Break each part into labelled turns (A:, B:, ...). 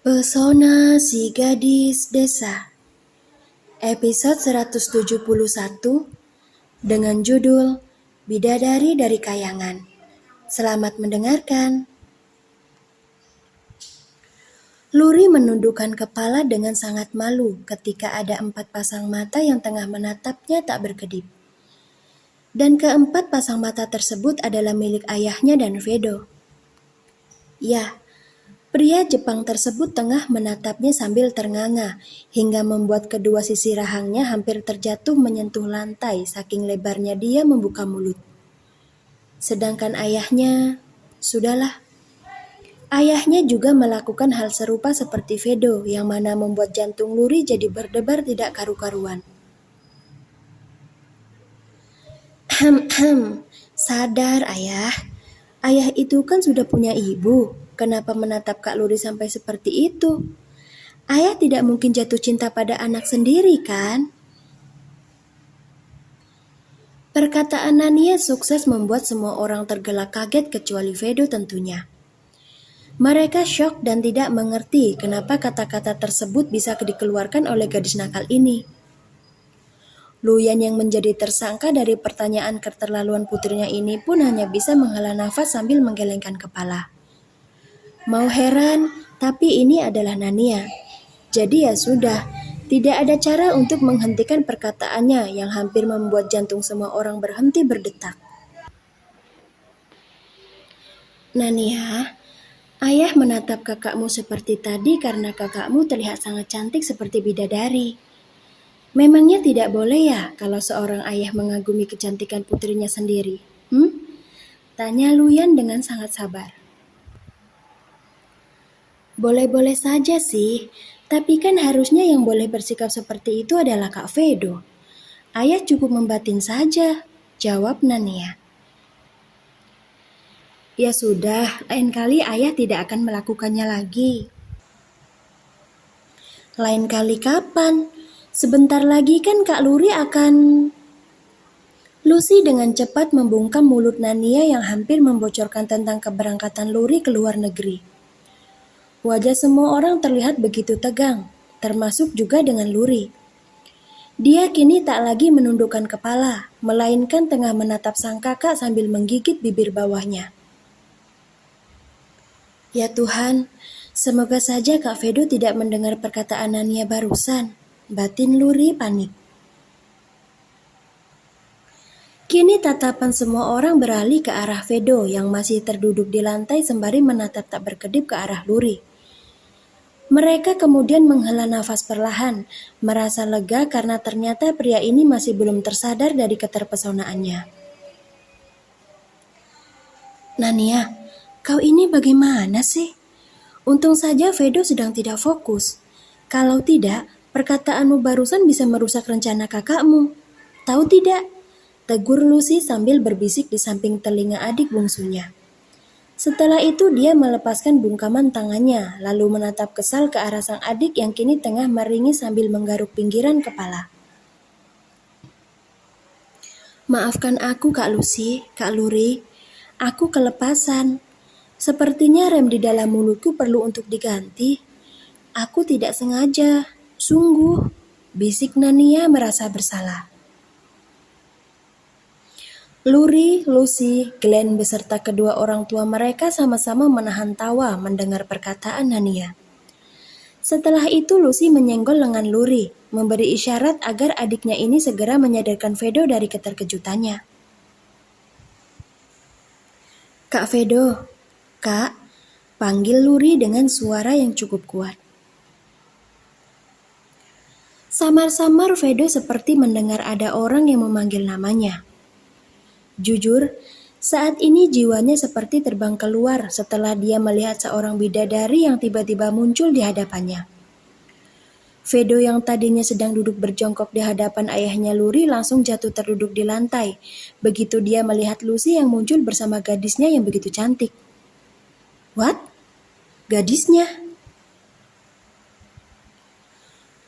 A: Pesona si gadis desa, episode 171 dengan judul Bidadari dari Kayangan. Selamat mendengarkan. Luri menundukkan kepala dengan sangat malu ketika ada 4 pasang mata yang tengah menatapnya tak berkedip. Dan keempat pasang mata tersebut adalah milik ayahnya dan Vedo. Ya, pria Jepang tersebut tengah menatapnya sambil ternganga, hingga membuat kedua sisi rahangnya hampir terjatuh menyentuh lantai saking lebarnya dia membuka mulut. Sedangkan ayahnya, sudahlah. Ayahnya juga melakukan hal serupa seperti Vedo, yang mana membuat jantung Luri jadi berdebar tidak karu-karuan. Sadar ayah, ayah itu kan sudah punya ibu. Kenapa menatap Kak Luri sampai seperti itu? Ayah tidak mungkin jatuh cinta pada anak sendiri, kan? Perkataan Nania sukses membuat semua orang tergelak kaget kecuali Vedo tentunya. Mereka syok dan tidak mengerti kenapa kata-kata tersebut bisa dikeluarkan oleh gadis nakal ini. Luyan yang menjadi tersangka dari pertanyaan keterlaluan putrinya ini pun hanya bisa menghela nafas sambil menggelengkan kepala. Mau heran, tapi ini adalah Nania. Jadi ya sudah, tidak ada cara untuk menghentikan perkataannya yang hampir membuat jantung semua orang berhenti berdetak. Nania, ayah menatap kakakmu seperti tadi karena kakakmu terlihat sangat cantik seperti bidadari. Memangnya tidak boleh ya kalau seorang ayah mengagumi kecantikan putrinya sendiri? Tanya Luyan dengan sangat sabar. Boleh-boleh saja sih, tapi kan harusnya yang boleh bersikap seperti itu adalah Kak Vedo. Ayah cukup membatin saja, jawab Nania. Ya sudah, lain kali ayah tidak akan melakukannya lagi. Lain kali kapan? Sebentar lagi kan Kak Luri akan... Lucy dengan cepat membungkam mulut Nania yang hampir membocorkan tentang keberangkatan Luri ke luar negeri. Wajah semua orang terlihat begitu tegang, termasuk juga dengan Luri. Dia kini tak lagi menundukkan kepala, melainkan tengah menatap sang kakak sambil menggigit bibir bawahnya. Ya Tuhan, semoga saja Kak Vedo tidak mendengar perkataan Nania barusan. Batin Luri panik. Kini tatapan semua orang beralih ke arah Vedo yang masih terduduk di lantai sembari menatap tak berkedip ke arah Luri. Mereka kemudian menghela nafas perlahan, merasa lega karena ternyata pria ini masih belum tersadar dari keterpesonaannya. Nania, kau ini bagaimana sih? Untung saja Vedo sedang tidak fokus. Kalau tidak, perkataanmu barusan bisa merusak rencana kakakmu. Tahu tidak? Tegur Lucy sambil berbisik di samping telinga adik bungsunya. Setelah itu dia melepaskan bungkaman tangannya, lalu menatap kesal ke arah sang adik yang kini tengah meringis sambil menggaruk pinggiran kepala. Maafkan aku Kak Lucy, Kak Luri. Aku kelepasan. Sepertinya rem di dalam mulutku perlu untuk diganti. Aku tidak sengaja, sungguh, bisik Nania merasa bersalah. Luri, Lucy, Glenn beserta kedua orang tua mereka sama-sama menahan tawa mendengar perkataan Nania. Setelah itu Lucy menyenggol lengan Luri, memberi isyarat agar adiknya ini segera menyadarkan Vedo dari keterkejutannya. Kak Vedo, Kak, panggil Luri dengan suara yang cukup kuat. Samar-samar Vedo seperti mendengar ada orang yang memanggil namanya. Jujur, saat ini jiwanya seperti terbang keluar setelah dia melihat seorang bidadari yang tiba-tiba muncul di hadapannya. Vedo yang tadinya sedang duduk berjongkok di hadapan ayahnya Luri langsung jatuh terduduk di lantai, begitu dia melihat Lucy yang muncul bersama gadisnya yang begitu cantik. What? Gadisnya?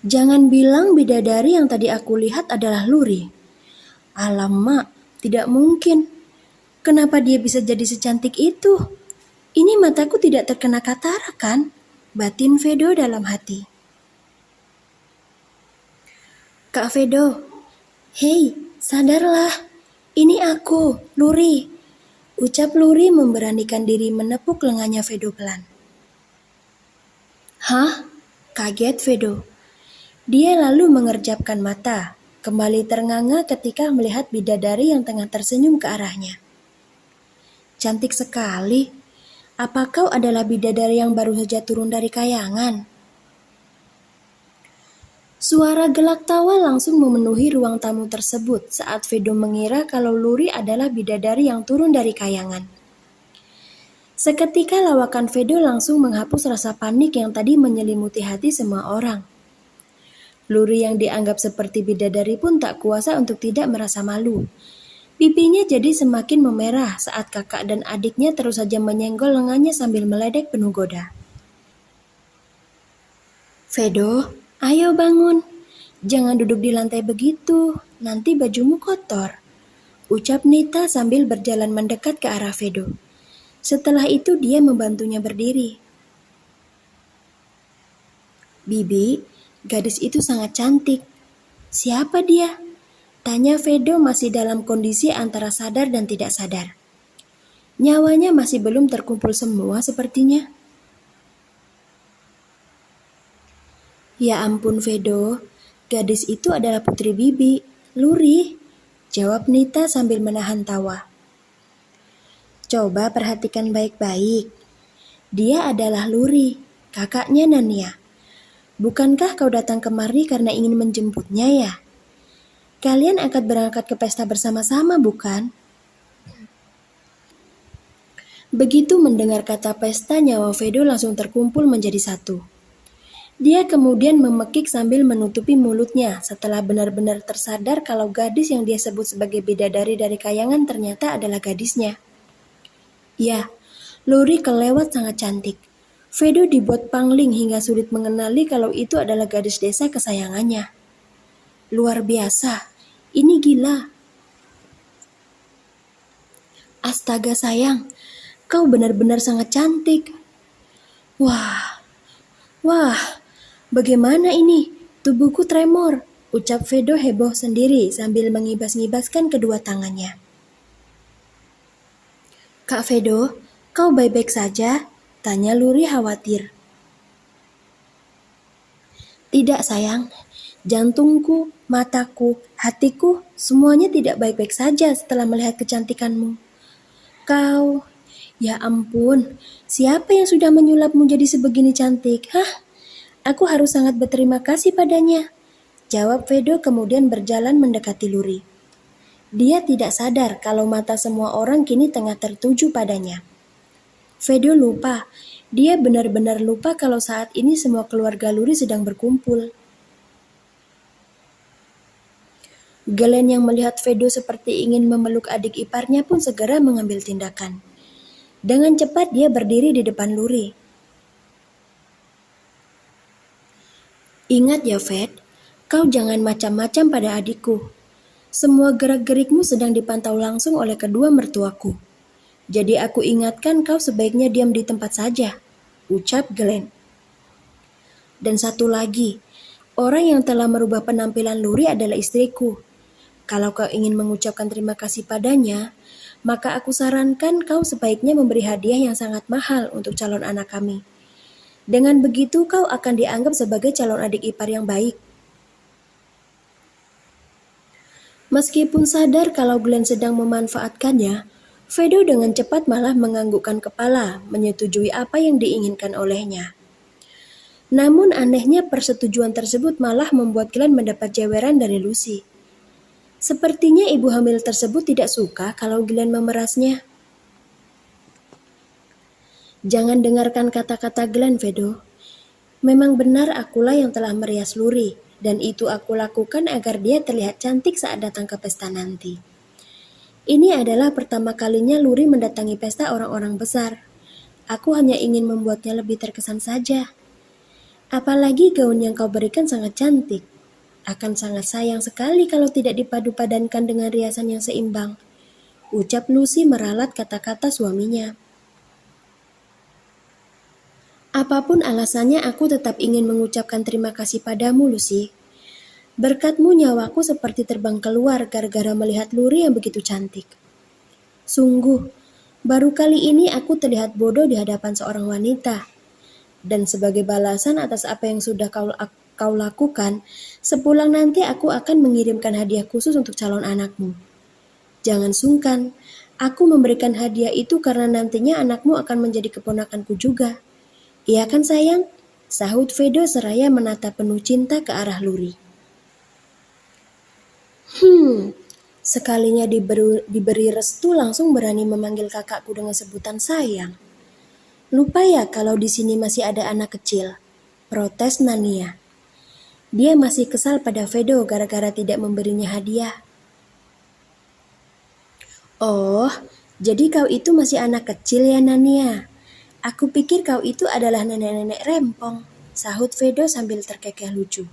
A: Jangan bilang bidadari yang tadi aku lihat adalah Luri. Alamak, tidak mungkin. Kenapa dia bisa jadi secantik itu? Ini mataku tidak terkena katarak kan? batin Vedo dalam hati. Kak Vedo, hei, sadarlah, ini aku, Luri. Ucap Luri memberanikan diri menepuk lengannya Vedo pelan. Hah? Kaget Vedo. Dia lalu mengerjapkan mata, kembali ternganga ketika melihat bidadari yang tengah tersenyum ke arahnya. Cantik sekali. Apa kau adalah bidadari yang baru saja turun dari kayangan? Suara gelak tawa langsung memenuhi ruang tamu tersebut saat Vedo mengira kalau Luri adalah bidadari yang turun dari kayangan. Seketika lawakan Vedo langsung menghapus rasa panik yang tadi menyelimuti hati semua orang. Luri yang dianggap seperti bidadari pun tak kuasa untuk tidak merasa malu. Pipinya jadi semakin memerah saat kakak dan adiknya terus saja menyenggol lengannya sambil meledek penuh goda. Vedo, ayo bangun. Jangan duduk di lantai begitu, nanti bajumu kotor. Ucap Nita sambil berjalan mendekat ke arah Vedo. Setelah itu dia membantunya berdiri. Bibi, gadis itu sangat cantik. Siapa dia? Tanya Vedo masih dalam kondisi antara sadar dan tidak sadar. Nyawanya masih belum terkumpul semua sepertinya. Ya ampun Vedo, gadis itu adalah putri Bibi, Luri. Jawab Nita sambil menahan tawa. Coba perhatikan baik-baik. Dia adalah Luri, kakaknya Nania. Bukankah kau datang kemari karena ingin menjemputnya ya? Kalian akan berangkat ke pesta bersama-sama, bukan? Begitu mendengar kata pesta, nyawa Vedo langsung terkumpul menjadi satu. Dia kemudian memekik sambil menutupi mulutnya setelah benar-benar tersadar kalau gadis yang dia sebut sebagai bidadari dari kayangan ternyata adalah gadisnya. Ya, Luri kelewat sangat cantik. Vedo dibuat pangling hingga sulit mengenali kalau itu adalah gadis desa kesayangannya. Luar biasa, ini gila. Astaga sayang, kau benar-benar sangat cantik. Wah, bagaimana ini? Tubuhku tremor, ucap Vedo heboh sendiri sambil mengibas-ngibaskan kedua tangannya. Kak Vedo, kau baik-baik saja? Tanya Luri khawatir. Tidak sayang, jantungku, mataku, hatiku, semuanya tidak baik-baik saja setelah melihat kecantikanmu. Kau, ya ampun, siapa yang sudah menyulapmu jadi sebegini cantik? Hah? Aku harus sangat berterima kasih padanya. Jawab Vedo kemudian berjalan mendekati Luri. Dia tidak sadar kalau mata semua orang kini tengah tertuju padanya. Vedo lupa, dia benar-benar lupa kalau saat ini semua keluarga Luri sedang berkumpul. Glenn yang melihat Vedo seperti ingin memeluk adik iparnya pun segera mengambil tindakan. Dengan cepat dia berdiri di depan Luri. Ingat ya Ved, kau jangan macam-macam pada adikku. Semua gerak-gerikmu sedang dipantau langsung oleh kedua mertuaku. Jadi aku ingatkan kau sebaiknya diam di tempat saja, ucap Glenn. Dan satu lagi, orang yang telah merubah penampilan Luri adalah istriku. Kalau kau ingin mengucapkan terima kasih padanya, maka aku sarankan kau sebaiknya memberi hadiah yang sangat mahal untuk calon anak kami. Dengan begitu kau akan dianggap sebagai calon adik ipar yang baik. Meskipun sadar kalau Glenn sedang memanfaatkannya, Vedo dengan cepat malah menganggukkan kepala, menyetujui apa yang diinginkan olehnya. Namun anehnya persetujuan tersebut malah membuat Glenn mendapat jeweran dari Lucy. Sepertinya ibu hamil tersebut tidak suka kalau Glenn memerasnya. Jangan dengarkan kata-kata Glenn, Vedo. Memang benar akulah yang telah merias Luri, dan itu aku lakukan agar dia terlihat cantik saat datang ke pesta nanti. Ini adalah pertama kalinya Luri mendatangi pesta orang-orang besar. Aku hanya ingin membuatnya lebih terkesan saja. Apalagi gaun yang kau berikan sangat cantik. Akan sangat sayang sekali kalau tidak dipadu-padankan dengan riasan yang seimbang. Ucap Lucy meralat kata-kata suaminya. Apapun alasannya, aku tetap ingin mengucapkan terima kasih padamu, Lucy. Berkatmu nyawaku seperti terbang keluar gara-gara melihat Luri yang begitu cantik. Sungguh, baru kali ini aku terlihat bodoh di hadapan seorang wanita. Dan sebagai balasan atas apa yang sudah kau lakukan, sepulang nanti aku akan mengirimkan hadiah khusus untuk calon anakmu. Jangan sungkan, aku memberikan hadiah itu karena nantinya anakmu akan menjadi keponakanku juga. Iya kan sayang? Sahut Vedo seraya menatap penuh cinta ke arah Luri. Sekalinya diberi restu langsung berani memanggil kakakku dengan sebutan sayang. Lupa ya kalau di sini masih ada anak kecil, protes Nania. Dia masih kesal pada Vedo gara-gara tidak memberinya hadiah. Oh, jadi kau itu masih anak kecil ya Nania? Aku pikir kau itu adalah nenek-nenek rempong, sahut Vedo sambil terkekeh lucu.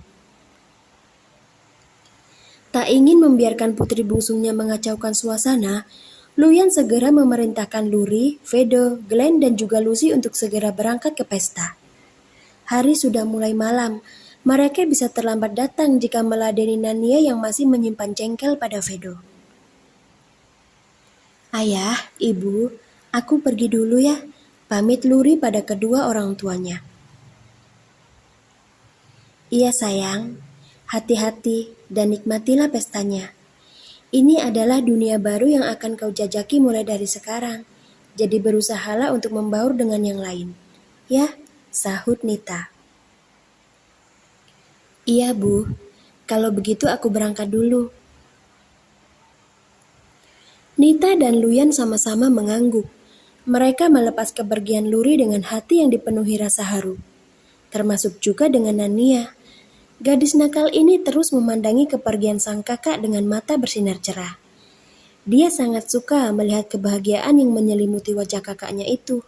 A: Tak ingin membiarkan putri bungsunya mengacaukan suasana, Luyan segera memerintahkan Luri, Vedo, Glenn, dan juga Lucy untuk segera berangkat ke pesta. Hari sudah mulai malam, mereka bisa terlambat datang jika meladeni Nania yang masih menyimpan jengkel pada Vedo. Ayah, ibu, aku pergi dulu ya, pamit Luri pada kedua orang tuanya. Iya sayang, hati-hati dan nikmatilah pestanya. Ini adalah dunia baru yang akan kau jajaki mulai dari sekarang. Jadi berusahalah untuk membaur dengan yang lain. Ya, sahut Nita. Iya Bu, kalau begitu aku berangkat dulu. Nita dan Luyan sama-sama mengangguk. Mereka melepas kepergian Luri dengan hati yang dipenuhi rasa haru. Termasuk juga dengan Nania. Gadis nakal ini terus memandangi kepergian sang kakak dengan mata bersinar cerah. Dia sangat suka melihat kebahagiaan yang menyelimuti wajah kakaknya itu.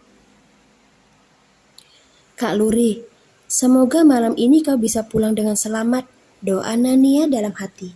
A: Kak Luri, semoga malam ini kau bisa pulang dengan selamat, doa Nania dalam hati.